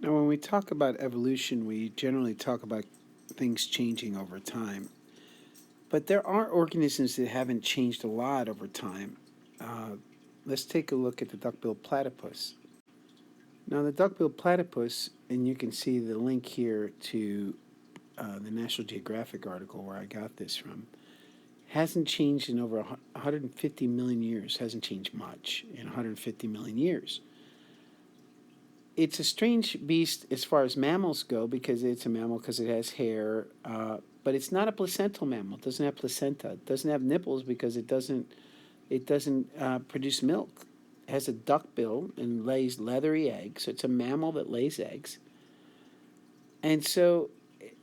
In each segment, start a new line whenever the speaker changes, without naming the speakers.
Now, when we talk about evolution, we generally talk about things changing over time. But there are organisms that haven't changed a lot over time. Uh, let's take a look at the duck-billed platypus. Now, the duck-billed platypus, and you can see the link here to the National Geographic article where I got this from, hasn't changed in over 150 million years, hasn't changed much in 150 million years. It's a strange beast as far as mammals go because it's a mammal because it has hair, but it's not a placental mammal. It doesn't have placenta. It doesn't have nipples because it doesn't produce milk. It has a duck bill and lays leathery eggs. So it's a mammal that lays eggs. And so,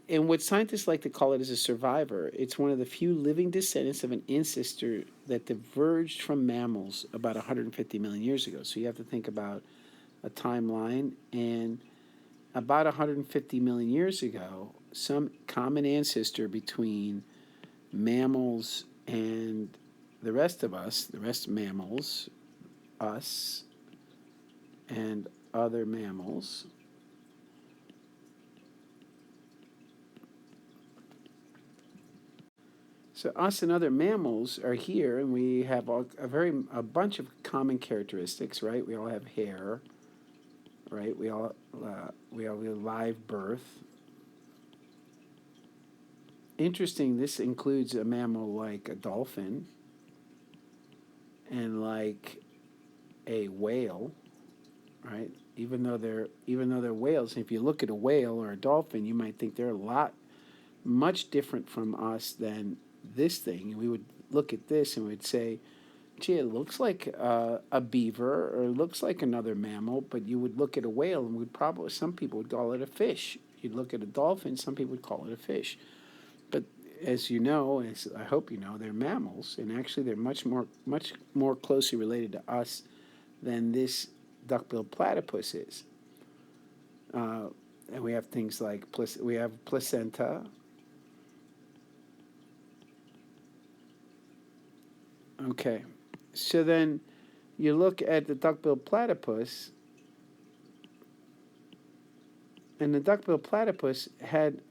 and what scientists like to call it is a survivor. It's one of the few living descendants of an ancestor that diverged from mammals about 150 million years ago. So you have to think about a timeline, and about 150 million years ago, some common ancestor between mammals and the rest of us, the rest of mammals, us, and other mammals. So us and other mammals are here, and we have a bunch of common characteristics, right? We all have hair, right? We all have live birth. Interesting. This includes a mammal like a dolphin and like a whale, right? Even though they're whales, and if you look at a whale or a dolphin, you might think they're much different from us than this thing. We would look at this and we'd say, gee, it looks like a beaver or it looks like another mammal, but you would look at a whale and some people would call it a fish. You'd look at a dolphin, some people would call it a fish. But as you know, as I hope you know, they're mammals, and actually they're much more closely related to us than this duck-billed platypus is. And we have things like we have placenta. Okay, so then you look at the duck-billed platypus, and the duck-billed platypus had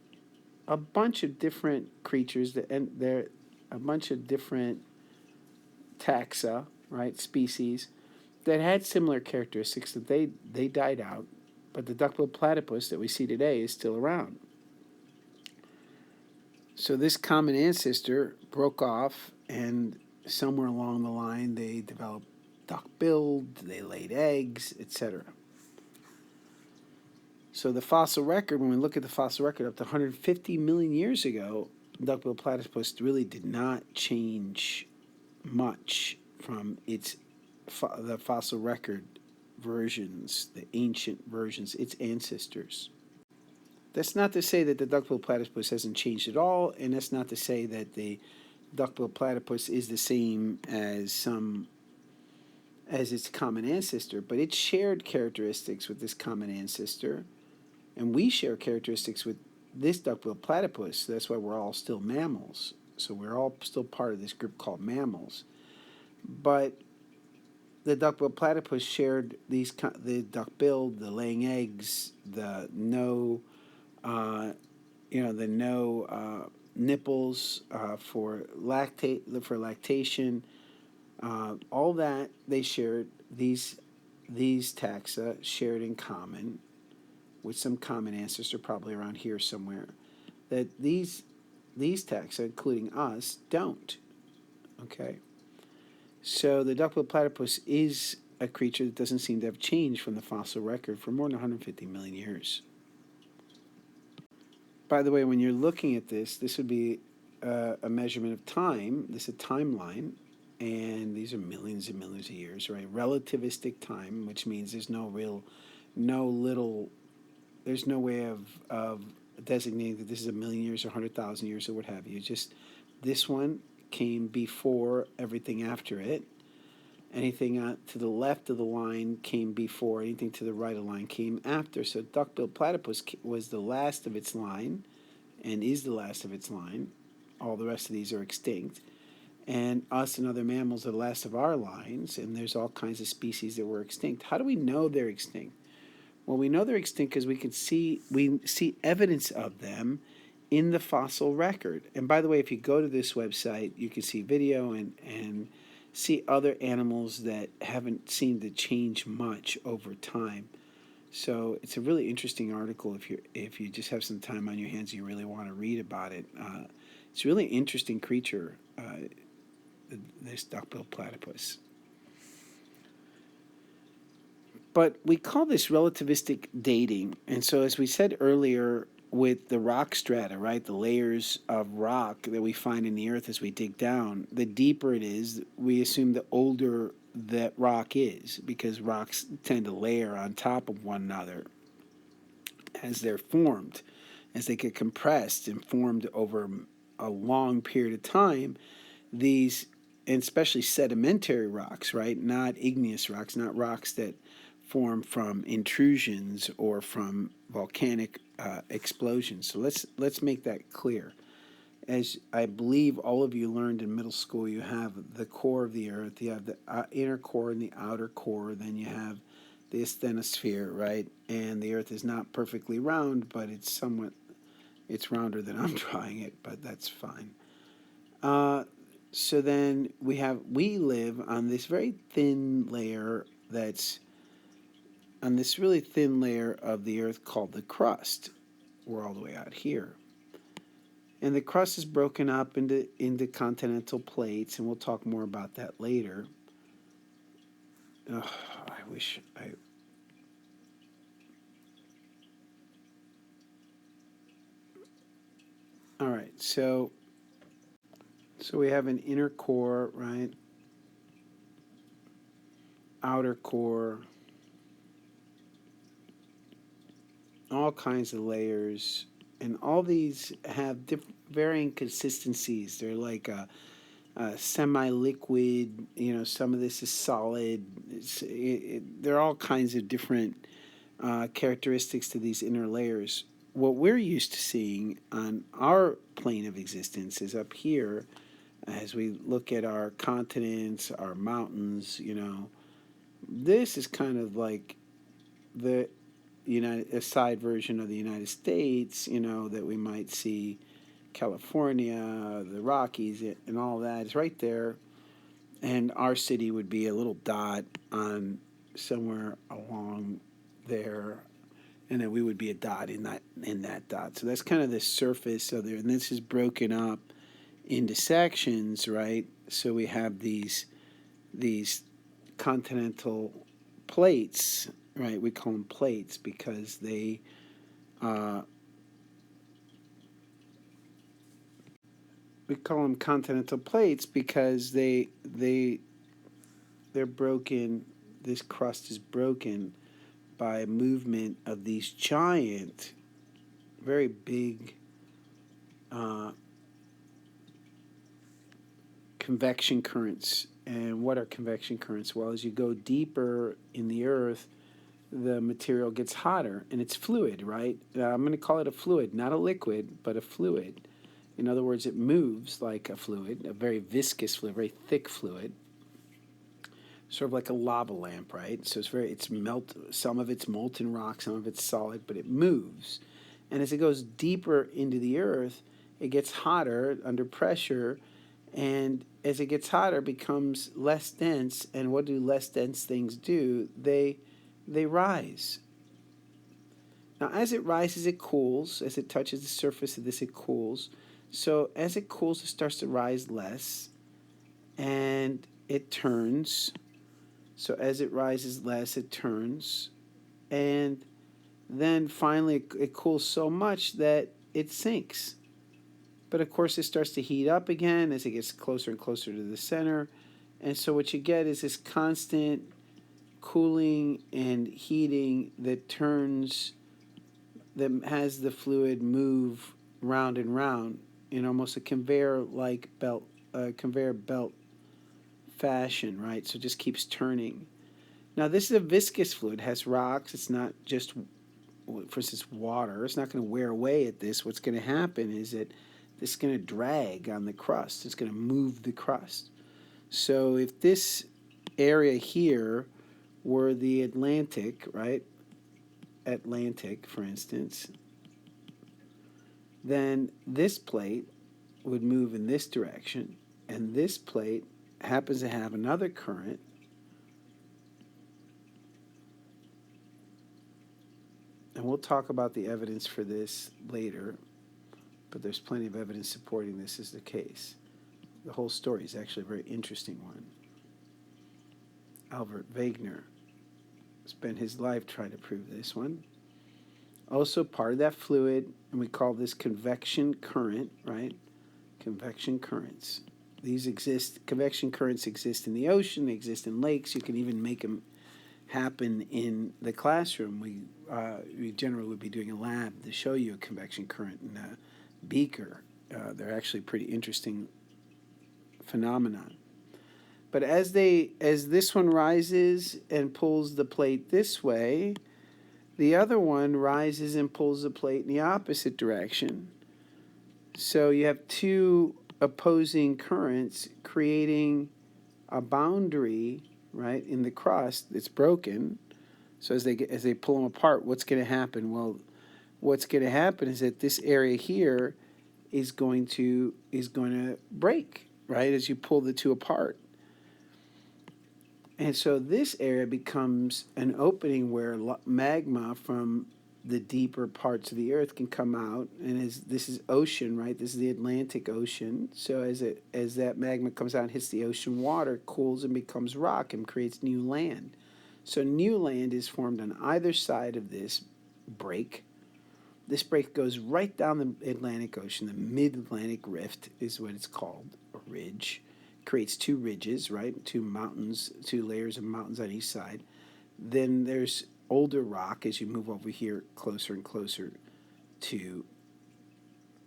a bunch of different creatures and there a bunch of different taxa, right, species that had similar characteristics that they died out, but the duck-billed platypus that we see today is still around. So this common ancestor broke off, and somewhere along the line they developed duck-billed, they laid eggs, etc. So the fossil record, when we look at the fossil record up to 150 million years ago, duck-billed platypus really did not change much from the fossil record versions, the ancient versions, its ancestors. That's not to say that the duck-billed platypus hasn't changed at all, and that's not to say that the duck-billed platypus is the same as its common ancestor, but it shared characteristics with this common ancestor, and we share characteristics with this duck-billed platypus. So that's why we're all still mammals. So we're all still part of this group called mammals. But the duck-billed platypus shared the duck-billed, the laying eggs, the no nipples for lactation, all that they shared. These taxa shared in common with some common ancestor, probably around here somewhere. That these taxa, including us, don't. Okay, so the duck-billed platypus is a creature that doesn't seem to have changed from the fossil record for more than 150 million years. By the way, when you're looking at this would be a measurement of time. This is a timeline, and these are millions and millions of years, right? Relativistic time, which means there's no way of designating that this is a million years or 100,000 years or what have you. Just this one came before everything after it. Anything to the left of the line came before. Anything to the right of the line came after. So duck-billed platypus was the last of its line and is the last of its line. All the rest of these are extinct. And us and other mammals are the last of our lines, and there's all kinds of species that were extinct. How do we know they're extinct? Well, we know they're extinct because we see evidence of them in the fossil record. And by the way, if you go to this website, you can see video and see other animals that haven't seemed to change much over time. So it's a really interesting article if you just have some time on your hands, you really want to read about it. It's a really interesting creature, this duck-billed platypus. But we call this relativistic dating. And so, as we said earlier, with the rock strata, right, the layers of rock that we find in the earth as we dig down, the deeper it is, we assume the older that rock is, because rocks tend to layer on top of one another as they're formed, as they get compressed and formed over a long period of time. These, and especially sedimentary rocks, right, not igneous rocks, not rocks that form from intrusions or from volcanic explosions. So let's make that clear. As I believe all of you learned in middle school, you have the core of the earth, you have the inner core and the outer core, then you have the asthenosphere, right? And the earth is not perfectly round, but it's rounder than I'm drawing it, but that's fine. So then we live on this very thin layer that's on this really thin layer of the earth called the crust. We're all the way out here. And the crust is broken up into continental plates, and we'll talk more about that later. I wish I... All right, so we have an inner core, right? Outer core, all kinds of layers, and all these have varying consistencies. They're like a semi-liquid. Some of this is solid. There are all kinds of different characteristics to these inner layers. What we're used to seeing on our plane of existence is up here, as we look at our continents, our mountains. This is kind of like the a side version of the United States, that we might see California, the Rockies, and all that is right there. And our city would be a little dot on somewhere along there, and then we would be a dot in that dot. So that's kind of the surface of there, and this is broken up into sections, right? So we have these continental plates, right? We call them plates because they we call them continental plates because they're broken. This crust is broken by movement of these giant, very big convection currents. And what are convection currents? Well, as you go deeper in the earth, the material gets hotter, and it's fluid, right? I'm going to call it a fluid, not a liquid, but a fluid. In other words, it moves like a fluid, a very viscous fluid, very thick fluid, sort of like a lava lamp, right? So some of it's molten rock, some of it's solid, but it moves. And as it goes deeper into the earth, it gets hotter under pressure, and as it gets hotter, it becomes less dense. And what do less dense things do? They rise. Now, as it rises, it cools. As it touches the surface of this, it cools. So as it cools, it starts to rise less, and it turns. So as it rises less, it turns, and then finally it cools so much that it sinks. But of course, it starts to heat up again as it gets closer and closer to the center. And so what you get is this constant cooling and heating that has the fluid move round and round in almost a conveyor belt fashion, right? So it just keeps turning. Now, this is a viscous fluid. It has rocks. It's not just, for instance, water. It's not going to wear away at this. What's going to happen is that this is going to drag on the crust. It's going to move the crust. So if this area here were the Atlantic, right, Atlantic, for instance, then this plate would move in this direction, and this plate happens to have another current, and we'll talk about the evidence for this later, but there's plenty of evidence supporting this is the case. The whole story is actually a very interesting one. Albert Wegener spent his life trying to prove this one. Also part of that fluid, and we call this convection current, right? Convection currents. These exist, convection currents exist in the ocean, they exist in lakes. You can even make them happen in the classroom. We generally would be doing a lab to show you a convection current in a beaker. They're actually pretty interesting phenomenon. But as this one rises and pulls the plate this way, the other one rises and pulls the plate in the opposite direction. So you have two opposing currents creating a boundary, right, in the crust that's broken. So as they pull them apart, what's going to happen? Well, what's going to happen is that this area here is going to break, right, as you pull the two apart. And so this area becomes an opening where magma from the deeper parts of the earth can come out. And this is ocean, right? This is the Atlantic Ocean. So as that magma comes out and hits the ocean water, cools and becomes rock and creates new land. So new land is formed on either side of this break. This break goes right down the Atlantic Ocean. The mid-Atlantic rift is what it's called, a ridge. Creates two ridges, right? Two mountains, two layers of mountains on each side. Then there's older rock as you move over here closer and closer to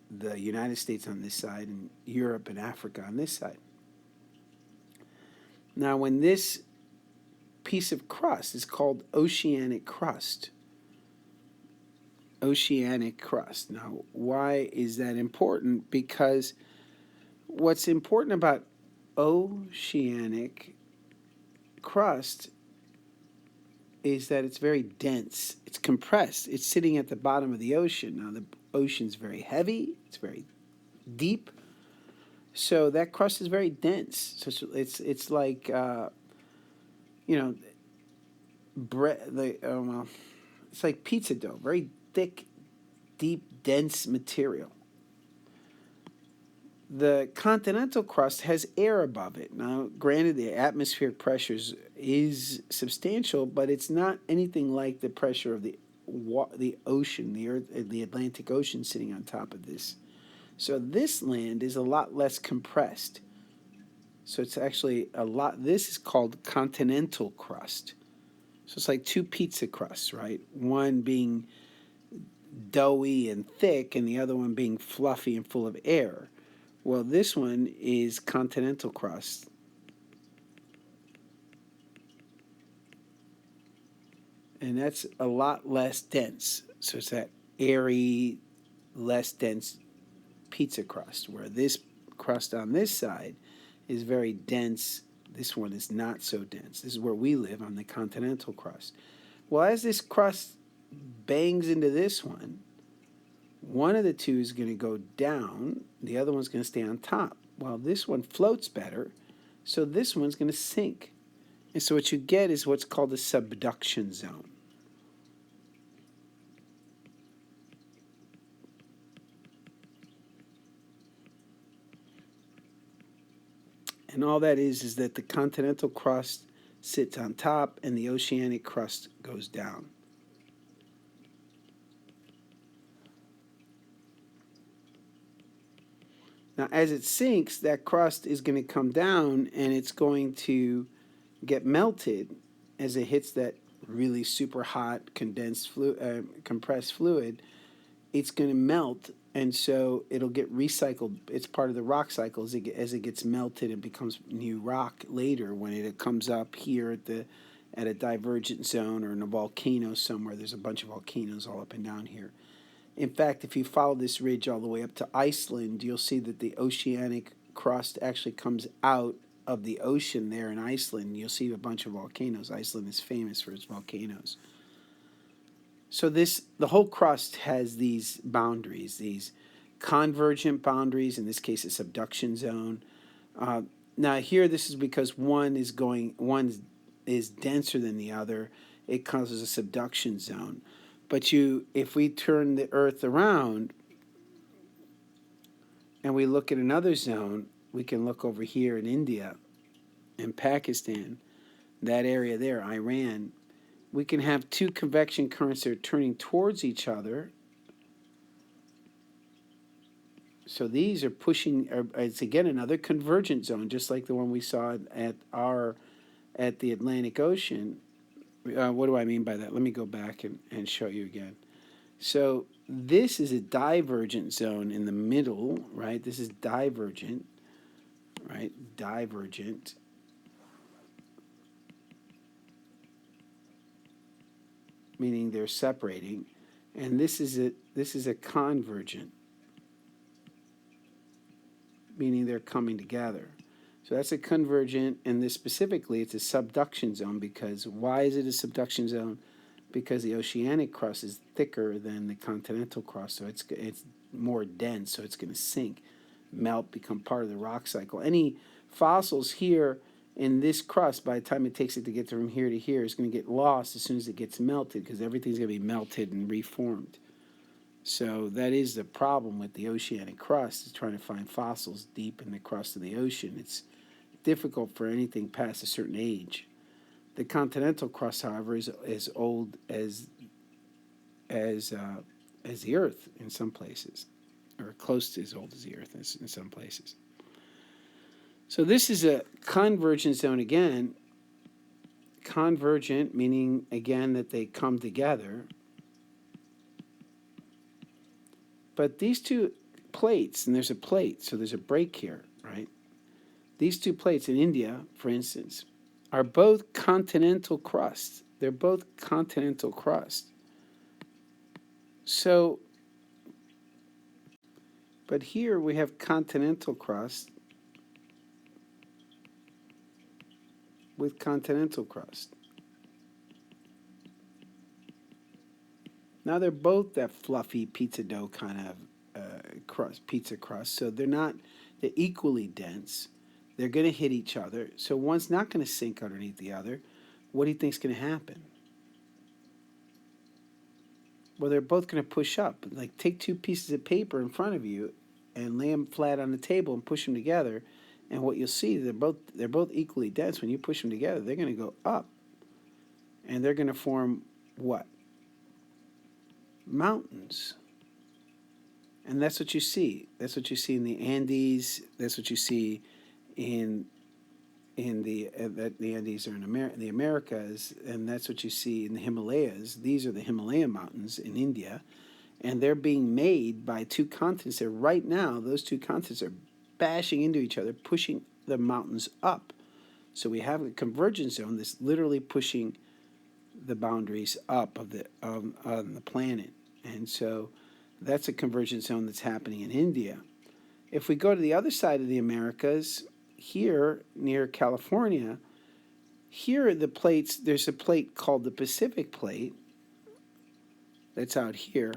the United States on this side and Europe and Africa on this side. Now, when this piece of crust is called oceanic crust, oceanic crust. Now, why is that important? Because what's important about oceanic crust is that it's very dense. It's compressed. It's sitting at the bottom of the ocean. Now, the ocean's very heavy. It's very deep. So that crust is very dense. So it's like, it's like pizza dough. Very thick, deep, dense material. The continental crust has air above it. Now, granted, the atmospheric pressure is substantial, but it's not anything like the pressure of the ocean, the Atlantic Ocean sitting on top of this. So this land is a lot less compressed. So it's actually this is called continental crust. So it's like two pizza crusts, right? One being doughy and thick, and the other one being fluffy and full of air. Well, this one is continental crust. And that's a lot less dense. So it's that airy, less dense pizza crust, where this crust on this side is very dense. This one is not so dense. This is where we live on the continental crust. Well, as this crust bangs into this one of the two is going to go down, the other one's going to stay on top. Well, this one floats better, so this one's going to sink. And so what you get is what's called the subduction zone. And all that is that the continental crust sits on top and the oceanic crust goes down. Now, as it sinks, that crust is going to come down and it's going to get melted as it hits that really super hot compressed fluid. It's going to melt, and so it'll get recycled. It's part of the rock cycle as it gets melted and becomes new rock later when it comes up here at a divergent zone or in a volcano somewhere. There's a bunch of volcanoes all up and down here. In fact, if you follow this ridge all the way up to Iceland, you'll see that the oceanic crust actually comes out of the ocean there in Iceland. You'll see a bunch of volcanoes. Iceland is famous for its volcanoes. So the whole crust has these boundaries, these convergent boundaries. In this case, a subduction zone. Uh, Now here, this is because one is denser than the other. It causes a subduction zone. But if we turn the Earth around and we look at another zone, we can look over here in India and Pakistan, that area there, Iran. We can have two convection currents that are turning towards each other. So these are pushing. It's again another convergent zone, just like the one we saw at the Atlantic Ocean. What do I mean by that? Let me go back and show you again. So this is a divergent zone in the middle, right? This is divergent, right? Divergent. Meaning they're separating. And this is a convergent, meaning they're coming together. So that's a convergent, and this specifically, it's a subduction zone. Because why is it a subduction zone? Because the oceanic crust is thicker than the continental crust, so it's more dense, so it's going to sink, melt, become part of the rock cycle. Any fossils here in this crust, by the time it takes it to get from here to here, is going to get lost as soon as it gets melted, because everything's going to be melted and reformed. So that is the problem with the oceanic crust, is trying to find fossils deep in the crust of the ocean. It's difficult for anything past a certain age. The continental crust, however, is as old as the Earth in some places, or close to as old as the Earth in some places. So this is a convergence zone again. Convergent, meaning again that they come together. But these two plates, and there's a plate, so there's a break here, right? These two plates in India, for instance, are both continental crust. They're both continental crust. So, but here we have continental crust with continental crust. Now they're both that fluffy pizza dough kind of crust, pizza crust. So they're equally dense. They're going to hit each other. So one's not going to sink underneath the other. What do you think's going to happen? Well, they're both going to push up. Like, take two pieces of paper in front of you and lay them flat on the table and push them together. And what you'll see, they're both equally dense. When you push them together, they're going to go up. And they're going to form what? Mountains. And that's what you see. That's what you see in the Andes. That's what you see in the Andes are in the Americas, and that's what you see in the Himalayas. These are the Himalayan mountains in India, and they're being made by two continents. There right now, those two continents are bashing into each other, pushing the mountains up. So we have a convergence zone that's literally pushing the boundaries up of the planet, and so that's a convergence zone that's happening in India. If we go to the other side of the Americas, here near California, here are the plates. There's a plate called the Pacific Plate that's out here.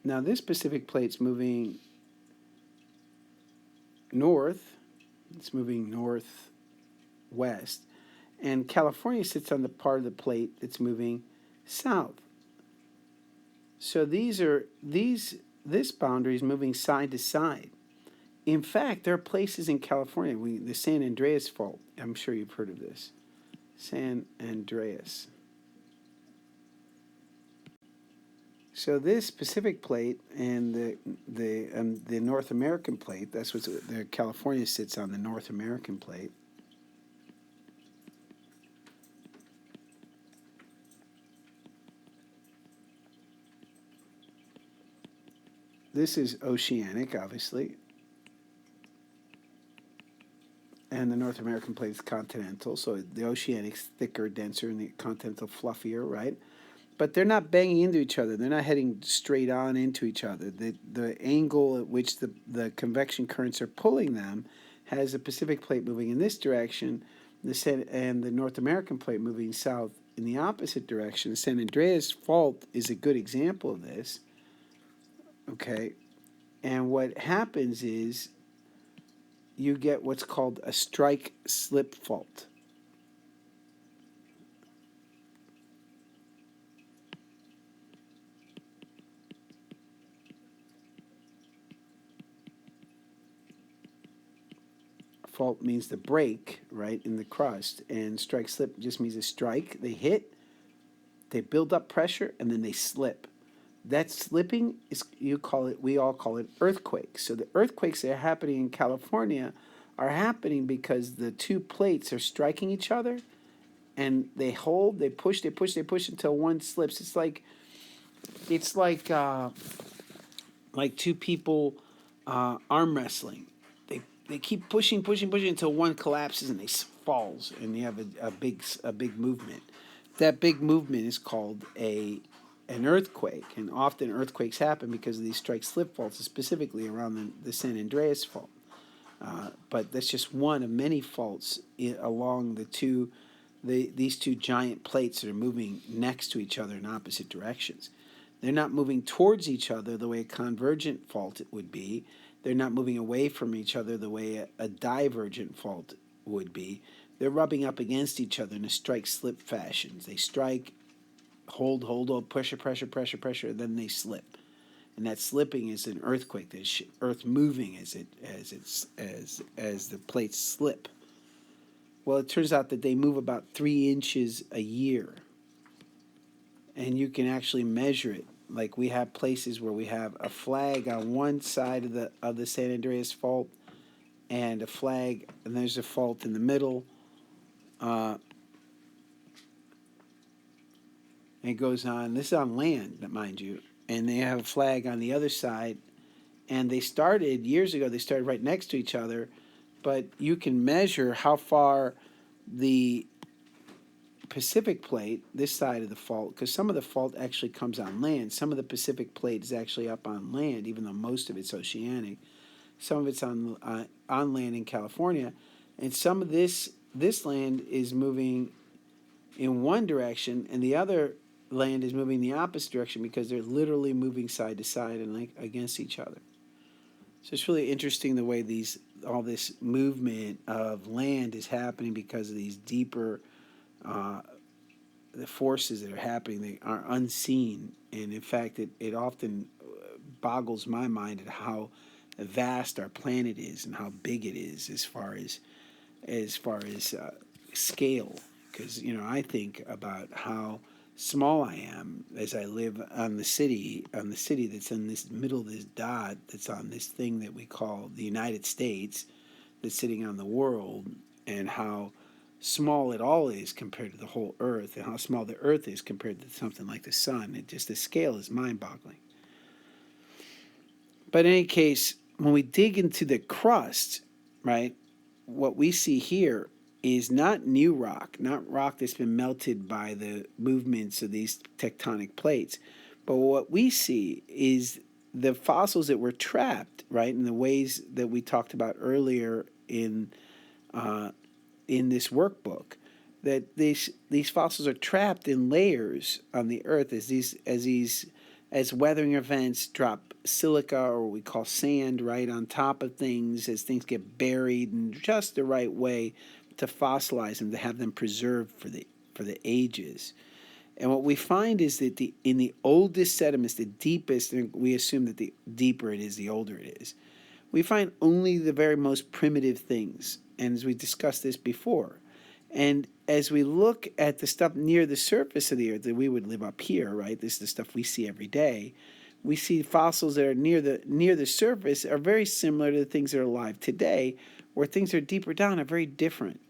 Now this Pacific Plate's moving north. It's moving northwest. And California sits on the part of the plate that's moving south. So this boundary is moving side to side. In fact, there are places in California, the San Andreas Fault. I'm sure you've heard of this. San Andreas. So this Pacific Plate and the North American Plate, that's what California sits on, the North American Plate. This is oceanic, obviously. And the North American Plate is continental, so the oceanic's thicker, denser, and the continental fluffier, right? But they're not banging into each other. They're not heading straight on into each other. The angle at which the convection currents are pulling them has a Pacific plate moving in this direction, and the North American plate moving south in the opposite direction. The San Andreas Fault is a good example of this. Okay, and what happens is you get what's called a strike-slip fault. Fault means the break, right, in the crust, and strike-slip just means a strike. They hit, they build up pressure, and then they slip. That slipping is, we all call it earthquakes. So the earthquakes that are happening in California are happening because the two plates are striking each other, and they hold, they push, they push, they push until one slips. It's like two people arm wrestling. They keep pushing, pushing, pushing until one collapses and they falls, and you have a big movement. That big movement is called an earthquake, and often earthquakes happen because of these strike-slip faults, specifically around the San Andreas Fault. But that's just one of many faults along these two giant plates that are moving next to each other in opposite directions. They're not moving towards each other the way a convergent fault would be. They're not moving away from each other the way a divergent fault would be. They're rubbing up against each other in a strike-slip fashion. They strike, hold, pressure, and then they slip. And that slipping is an earthquake. There's earth moving as the plates slip. Well, it turns out that they move about 3 inches a year, and you can actually measure it. Like, we have places where we have a flag on one side of the San Andreas Fault, and a flag, and there's a fault in the middle. And it goes on. This is on land, mind you, and they have a flag on the other side. And they started years ago. They started right next to each other, but you can measure how far the Pacific plate, this side of the fault, because some of the fault actually comes on land. Some of the Pacific plate is actually up on land, even though most of it's oceanic. Some of it's on land in California, and some of this land is moving in one direction, and the other land is moving the opposite direction because they're literally moving side to side and like against each other. So it's really interesting the way all this movement of land is happening because of these deeper the forces that are happening. They are unseen, and in fact it often boggles my mind at how vast our planet is and how big it is as far as scale. Because I think about how small I am as I live on the city that's in this middle of this dot that's on this thing that we call the United States, that's sitting on the world, and how small it all is compared to the whole Earth, and how small the Earth is compared to something like the sun. The scale is mind-boggling. But in any case, when we dig into the crust, right, what we see here is not new rock, not rock that's been melted by the movements of these tectonic plates, but what we see is the fossils that were trapped, right, in the ways that we talked about earlier in this workbook, that these fossils are trapped in layers on the Earth as weathering events drop silica, or what we call sand, right on top of things, as things get buried in just the right way to fossilize them, to have them preserved for the ages. And what we find is that in the oldest sediments, the deepest, and we assume that the deeper it is, the older it is, we find only the very most primitive things. And as we discussed this before, and as we look at the stuff near the surface of the Earth, that we would live up here, right? This is the stuff we see every day. We see fossils that are near the surface are very similar to the things that are alive today, where things that are deeper down are very different.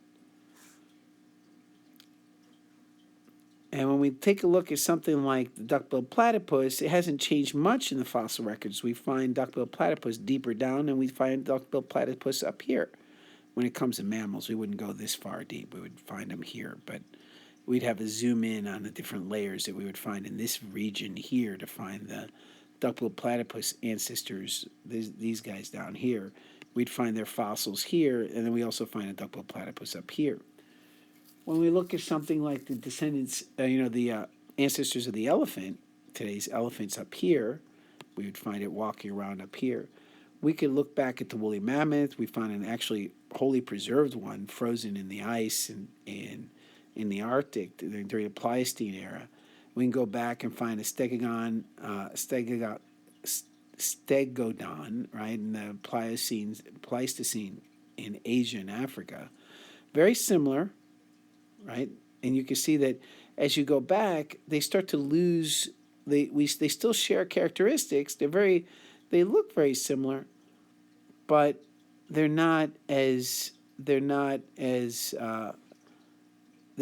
And when we take a look at something like the duck-billed platypus, it hasn't changed much in the fossil records. We find duck-billed platypus deeper down, and we find duck-billed platypus up here. When it comes to mammals, we wouldn't go this far deep. We would find them here, but we'd have to zoom in on the different layers that we would find in this region here to find the duck-billed platypus ancestors, these guys down here. we'd find their fossils here, and then we also find a duckbill platypus up here. When we look at something like the descendants, the ancestors of the elephant, today's elephants up here, we would find it walking around up here. We could look back at the woolly mammoth. We found an actually wholly preserved one frozen in the ice and in the Arctic during the Pleistocene era. We can go back and find a stegodon, right, in the Pleistocene in Asia and Africa. Very similar, right? And you can see that as you go back, they start to lose. They still share characteristics. They look very similar, but they're not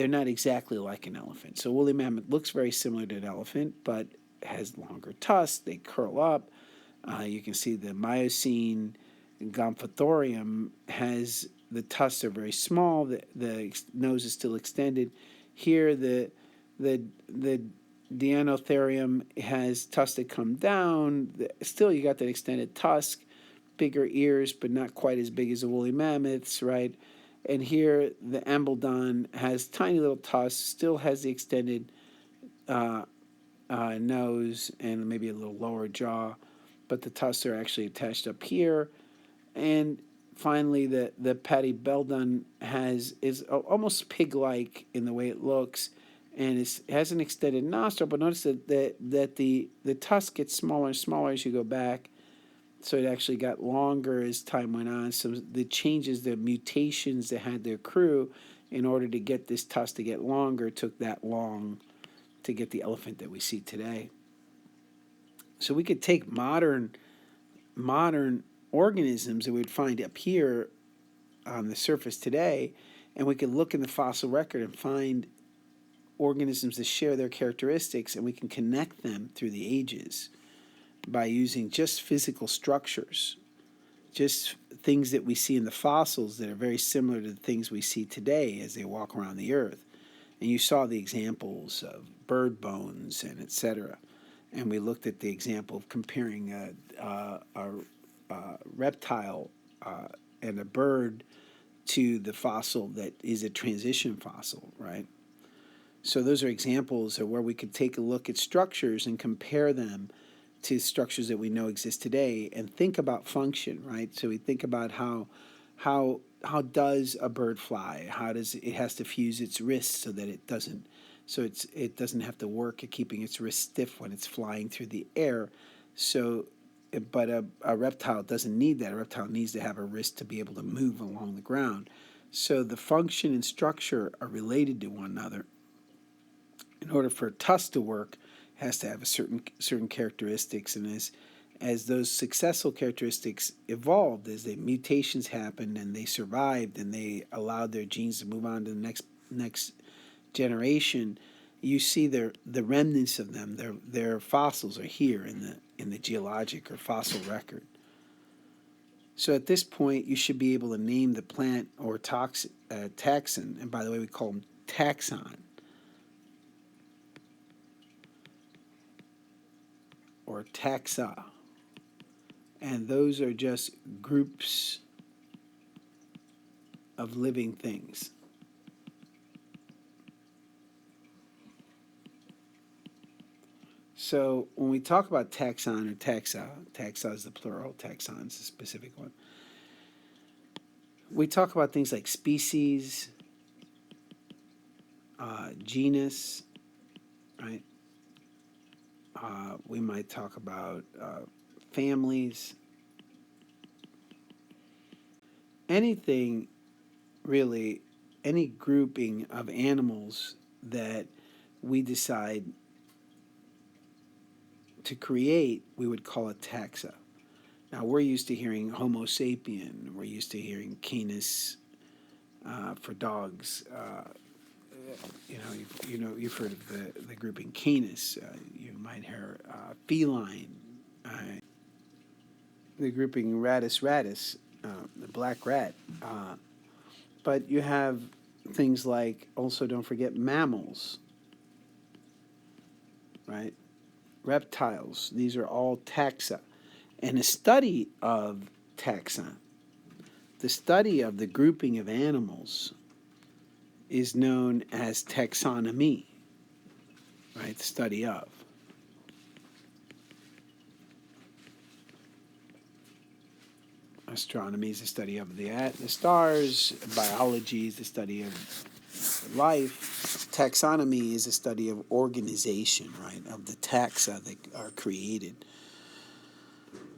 exactly like an elephant. So woolly mammoth looks very similar to an elephant, but has longer tusks. They curl up. You can see the Miocene Gomphothorium has the tusks are very small. The nose is still extended. Here, the Deinotherium has tusks that come down. Still, you got that extended tusk, bigger ears, but not quite as big as the woolly mammoths, right? And here, the Ambledon has tiny little tusks, still has the extended nose and maybe a little lower jaw, but the tusks are actually attached up here. And finally, the Platybeldon is almost pig-like in the way it looks, and it has an extended nostril. But notice that the tusk gets smaller and smaller as you go back. So it actually got longer as time went on. So the changes, the mutations that had to accrue in order to get this tusk to get longer took that long to get the elephant that we see today. So we could take modern organisms that we'd find up here on the surface today, and we could look in the fossil record and find organisms that share their characteristics, and we can connect them through the ages by using just physical structures, just things that we see in the fossils that are very similar to the things we see today as they walk around the earth. And you saw the examples of bird bones and etc. And we looked at the example of comparing a reptile and a bird to the fossil that is a transition fossil, right? So those are examples of where we could take a look at structures and compare them to structures that we know exist today and think about function, right? So we think about how does a bird fly? How does it has to fuse its wrists so that it doesn't have to work at keeping its wrist stiff when it's flying through the air. So, but a reptile doesn't need that. A reptile needs to have a wrist to be able to move along the ground. So the function and structure are related to one another. In order for a tusk to work, it has to have a certain characteristics, and as those successful characteristics evolved, as the mutations happened and they survived and they allowed their genes to move on to the next generation, you see the remnants of them. Their fossils are here in the geologic or fossil record. So at this point, you should be able to name the plant or taxon, and by the way, we call them taxon or taxa. And those are just groups of living things. So when we talk about taxon or taxa is the plural, taxon is the specific one. We talk about things like species, genus, right? We might talk about families. Anything, really, any grouping of animals that we decide to create, we would call it taxa. Now, we're used to hearing Homo sapien. We're used to hearing Canis for dogs. You've heard of the grouping Canis. You might hear feline. The grouping Rattus, the black rat. But you have things like, also don't forget mammals, right? Reptiles. These are all taxa. And a study of taxa The study of the grouping of animals is known as taxonomy, right? The study of. Astronomy is the study of the stars. Biology is the study of life. Taxonomy is a study of organization, right? Of the taxa that are created.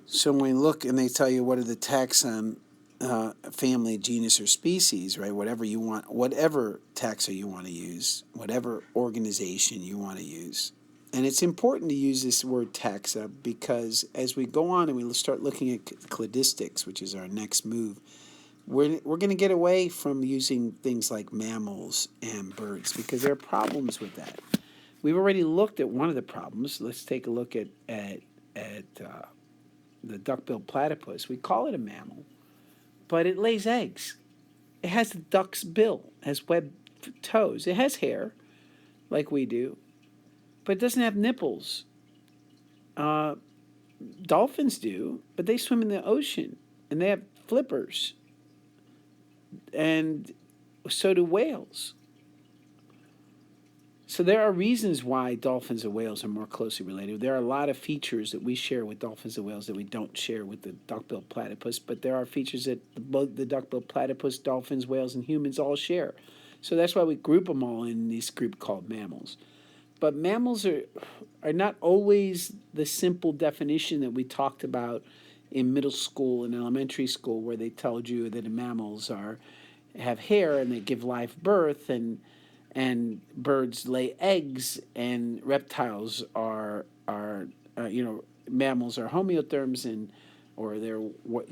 So when we look and they tell you what are the taxon, family, genus, or species, right? Whatever you want, whatever taxa you want to use, whatever organization you want to use. And it's important to use this word taxa because as we go on and we start looking at cladistics, which is our next move, we're going to get away from using things like mammals and birds because there are problems with that. We've already looked at one of the problems. Let's take a look at the duck-billed platypus. We call it a mammal, but it lays eggs. It has the duck's bill, has webbed toes. It has hair, like we do, but it doesn't have nipples. Dolphins do, but they swim in the ocean, and they have flippers, and so do whales. So there are reasons why dolphins and whales are more closely related. There are a lot of features that we share with dolphins and whales that we don't share with the duck-billed platypus, but there are features that both the duck-billed platypus, dolphins, whales, and humans all share. So that's why we group them all in this group called mammals. But mammals are not always the simple definition that we talked about in middle school and elementary school, where they told you that mammals have hair and they give live birth, and birds lay eggs, and reptiles are mammals are homeotherms, and or they're what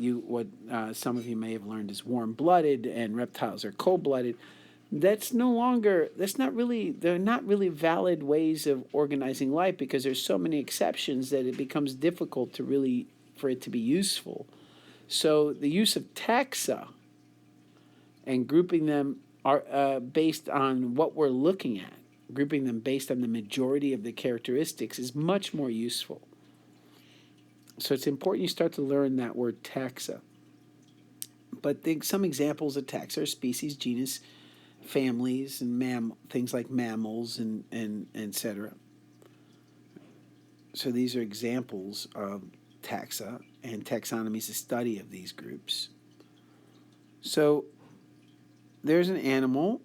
some of you may have learned is warm-blooded, and reptiles are cold-blooded. That's no longer, they're not really valid ways of organizing life because there's so many exceptions that it becomes difficult to really, for it to be useful. So the use of taxa and grouping them are based on what we're looking at, grouping them based on the majority of the characteristics is much more useful. So it's important you start to learn that word taxa. But think some examples of taxa are species, genus, families, and things like mammals and etc. So these are examples of taxa, and taxonomy is the study of these groups. So there's an animal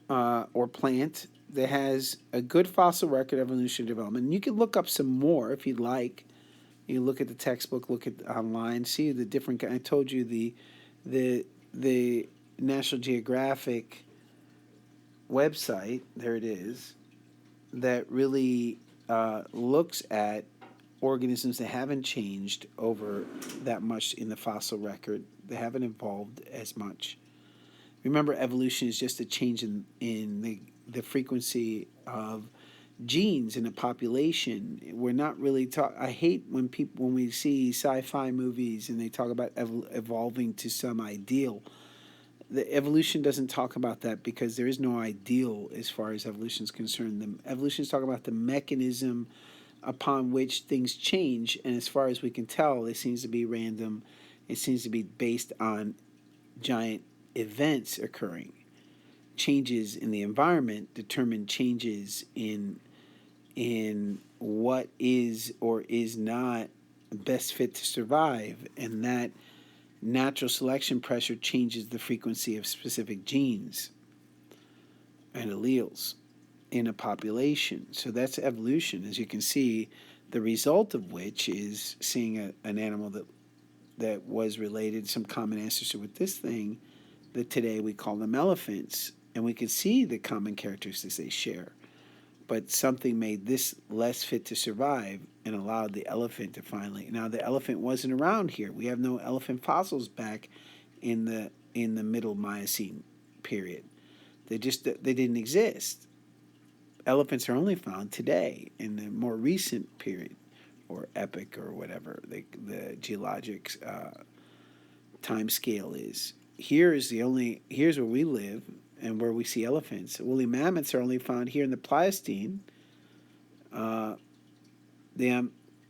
or plant that has a good fossil record of evolutionary development. And you can look up some more if you'd like. You look at the textbook, look at online, see the different. I told you the National Geographic website. There it is. That really looks at organisms that haven't changed over that much in the fossil record. They haven't evolved as much. Remember, evolution is just a change in the frequency of genes in a population. We're not really I hate when we see sci-fi movies and they talk about evolving to some ideal. The evolution doesn't talk about that because there is no ideal as far as evolution is concerned. The evolution is talking about the mechanism upon which things change, and as far as we can tell, it seems to be random. It seems to be based on giant events occurring. Changes in the environment determine changes in what is or is not best fit to survive, and that natural selection pressure changes the frequency of specific genes and alleles in a population. So that's evolution, as you can see, the result of which is seeing an animal that was related, some common ancestor with this thing, that today we call them elephants, and we can see the common characteristics they share. But something made this less fit to survive and allowed the elephant to finally. Now the elephant wasn't around here. We have no elephant fossils back in the middle Miocene period. They didn't exist. Elephants are only found today in the more recent period, or epoch, or whatever the geologic time scale is. Here's where we live and where we see elephants. Woolly mammoths are only found here in the Pliocene. The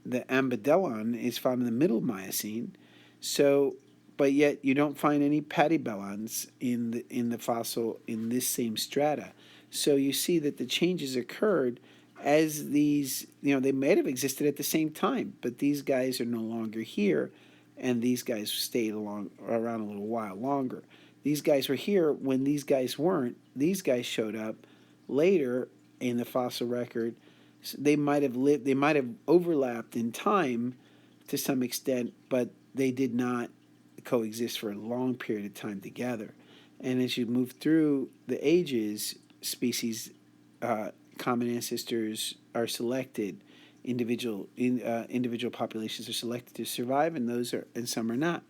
Ambodellon is found in the middle Miocene. So but yet you don't find any platyhelminths in the fossil in this same strata. So you see that the changes occurred as these, they might have existed at the same time, but these guys are no longer here, and these guys stayed around a little while longer. These guys were here when these guys weren't. These guys showed up later in the fossil record. So they might have lived. They might have overlapped in time to some extent, but they did not coexist for a long period of time together. And as you move through the ages, species, common ancestors are selected. Individual populations are selected to survive, and some are not.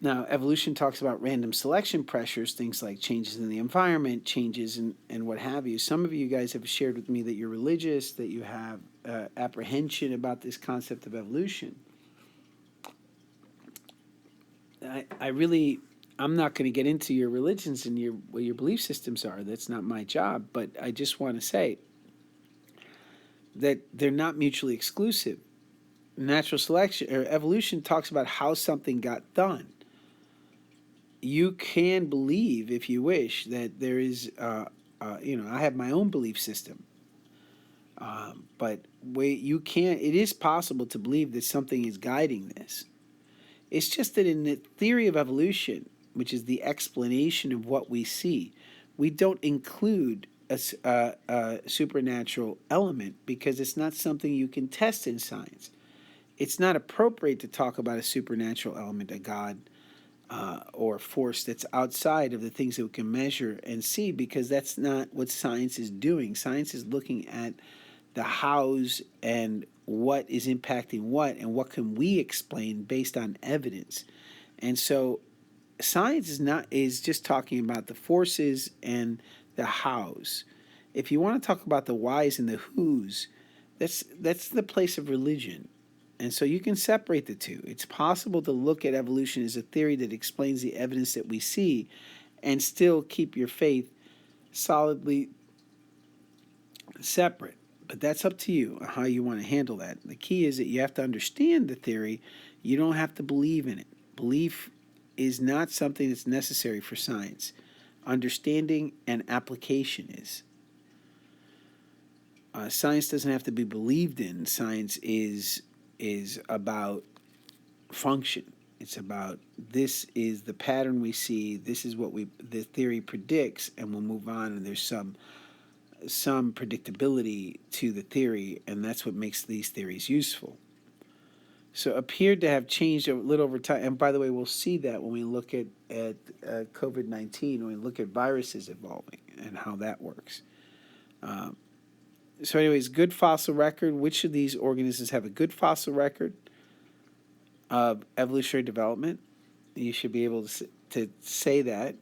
Now, evolution talks about random selection pressures, things like changes in the environment, changes and what have you. Some of you guys have shared with me that you're religious, that you have apprehension about this concept of evolution. I'm not going to get into your religions and what your belief systems are. That's not my job. But I just want to say that they're not mutually exclusive. Natural selection or evolution talks about how something got done. You can believe, if you wish, that there is, I have my own belief system. But you can't, it is possible to believe that something is guiding this. It's just that in the theory of evolution, which is the explanation of what we see, we don't include a supernatural element because it's not something you can test in science. It's not appropriate to talk about a supernatural element, a God, or force that's outside of the things that we can measure and see, because that's not what science is doing. Science is looking at the hows and what is impacting what and what can we explain based on evidence. And so science is just talking about the forces and the hows. If you want to talk about the whys and the whos, that's the place of religion. And so you can separate the two. It's possible to look at evolution as a theory that explains the evidence that we see and still keep your faith solidly separate. But that's up to you how you want to handle that. The key is that you have to understand the theory. You don't have to believe in it. Belief is not something that's necessary for science. Understanding and application is. Science doesn't have to be believed in. Science is about function. It's about, this is the pattern we see, this is what the theory predicts, and we'll move on, and there's some predictability to the theory, and that's what makes these theories useful. So appeared to have changed a little over time, and by the way, we'll see that when we look at COVID-19, when we look at viruses evolving and how that works. So anyways, good fossil record. Which of these organisms have a good fossil record of evolutionary development? You should be able to say that.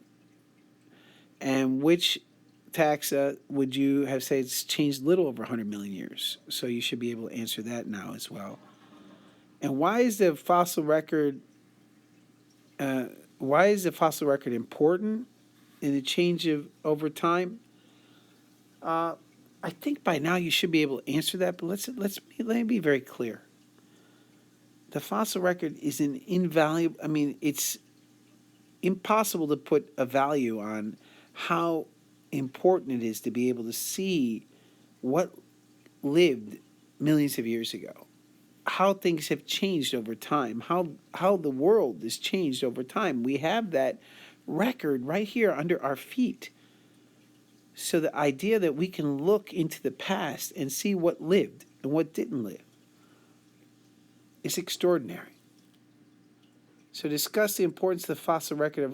And which taxa would you have said it's changed little over 100 million years? So you should be able to answer that now as well. And why is the fossil record important in the change of over time? I think by now you should be able to answer that, but let me be very clear. The fossil record is an invaluable. I mean, it's impossible to put a value on how important it is to be able to see what lived millions of years ago, how things have changed over time, how the world has changed over time. We have that record right here under our feet. So the idea that we can look into the past and see what lived and what didn't live is extraordinary. So discuss the importance of the fossil record of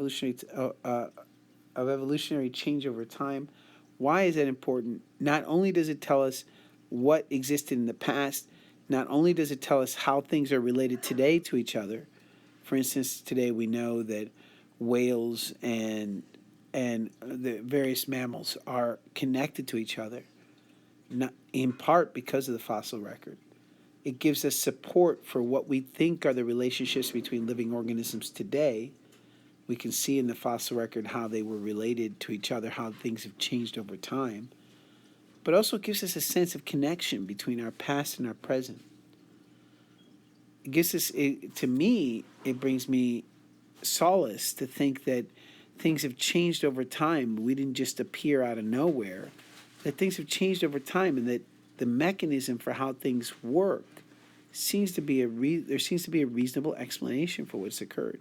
evolutionary change over time. Why is that important? Not only does it tell us what existed in the past, not only does it tell us how things are related today to each other. For instance, today we know that whales and the various mammals are connected to each other, not, in part because of the fossil record. It gives us support for what we think are the relationships between living organisms today. We can see in the fossil record how they were related to each other, how things have changed over time. But also gives us a sense of connection between our past and our present. it gives us, to me, it brings me solace to think that things have changed over time. We didn't just appear out of nowhere, that things have changed over time, and that the mechanism for how things work seems to be there seems to be a reasonable explanation for what's occurred.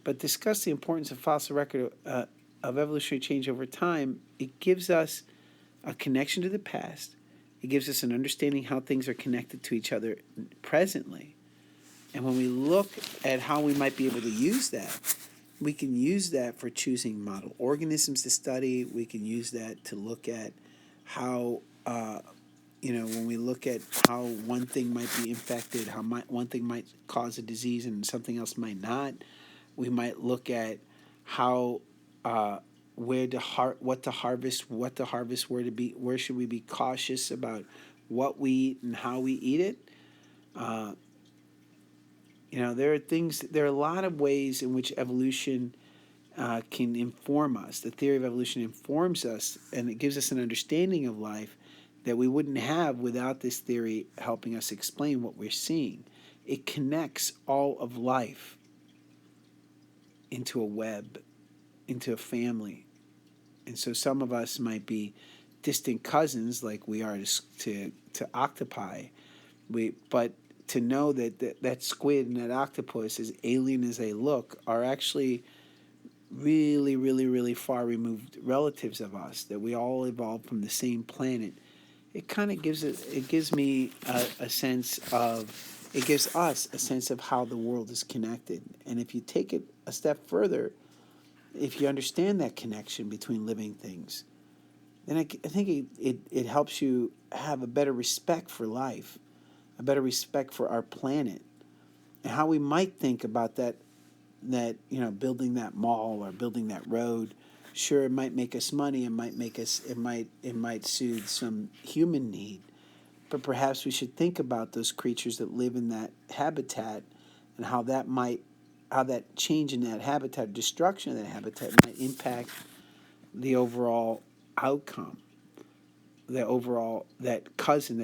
But discuss the importance of fossil record of evolutionary change over time. It gives us a connection to the past. It gives us an understanding how things are connected to each other presently. And when we look at how we might be able to use that, we can use that for choosing model organisms to study. We can use that to look at how, when we look at how one thing might be infected, how one thing might cause a disease and something else might not. We might look at how, what to harvest, where should we be cautious about what we eat and how we eat it. There are a lot of ways in which evolution can inform us. The theory of evolution informs us, and it gives us an understanding of life that we wouldn't have without this theory helping us explain what we're seeing. It connects all of life into a web, into a family. And so some of us might be distant cousins like we are to octopi. But to know that squid and that octopus, as alien as they look, are actually really, really, really far removed relatives of us, that we all evolved from the same planet. It kind of gives me a sense of, it gives us a sense of how the world is connected. And if you take it a step further, if you understand that connection between living things, then I think it helps you have a better respect for life, a better respect for our planet, and how we might think about that building that mall or building that road. Sure, it might make us money, it might soothe some human need, but perhaps we should think about those creatures that live in that habitat, and how that change in that habitat, destruction of that habitat, might impact the overall outcome, that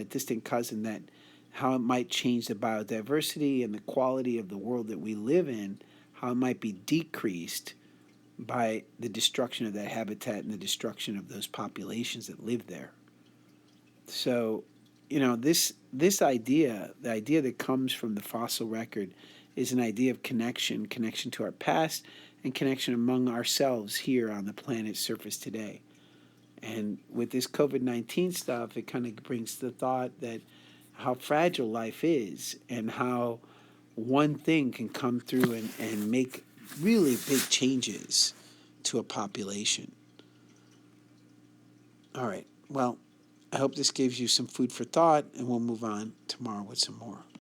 distant cousin, that how it might change the biodiversity and the quality of the world that we live in, how it might be decreased by the destruction of that habitat and the destruction of those populations that live there. So, this idea, the idea that comes from the fossil record, is an idea of connection to our past, and connection among ourselves here on the planet's surface today. And with this COVID-19 stuff, it kind of brings the thought that how fragile life is, and how one thing can come through and make really big changes to a population. All right. Well, I hope this gives you some food for thought, and we'll move on tomorrow with some more.